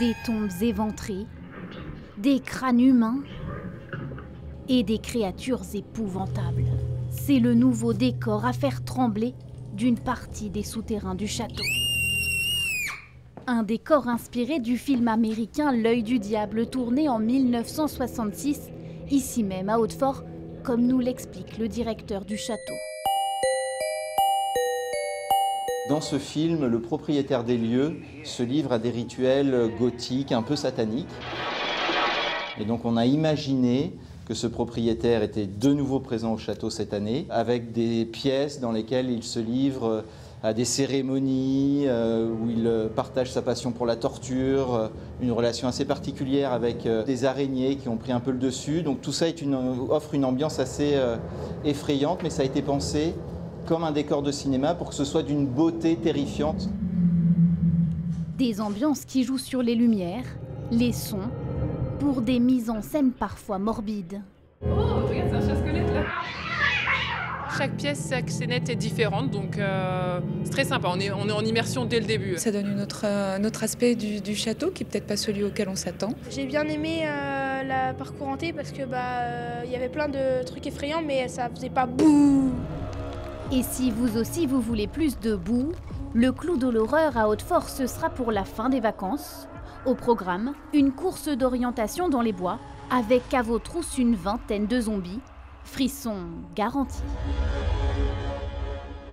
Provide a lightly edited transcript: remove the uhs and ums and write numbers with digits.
Des tombes éventrées, des crânes humains et des créatures épouvantables. C'est le nouveau décor à faire trembler d'une partie des souterrains du château. Un décor inspiré du film américain L'œil du diable, tourné en 1966, ici même à Hautefort, comme nous l'explique le directeur du château. Dans ce film, le propriétaire des lieux se livre à des rituels gothiques, un peu sataniques. Et donc on a imaginé que ce propriétaire était de nouveau présent au château cette année, avec des pièces dans lesquelles il se livre à des cérémonies, où il partage sa passion pour la torture, une relation assez particulière avec des araignées qui ont pris un peu le dessus. Donc tout ça offre une ambiance assez effrayante, mais ça a été pensé comme un décor de cinéma pour que ce soit d'une beauté terrifiante. Des ambiances qui jouent sur les lumières, les sons, pour des mises en scène parfois morbides. Oh, regarde, c'est un chasse-squelette là. Chaque pièce, chaque scénette est différente, donc c'est très sympa. On est en immersion dès le début. Ça donne un autre aspect du château qui n'est peut-être pas celui auquel on s'attend. J'ai bien aimé la parcours hanté parce que y avait plein de trucs effrayants, mais ça faisait pas bouh. Et si vous aussi vous voulez plus de boue, le Clou de l'horreur à Hautefort, ce sera pour la fin des vacances. Au programme, une course d'orientation dans les bois, avec à vos trousses une vingtaine de zombies. Frisson garanti.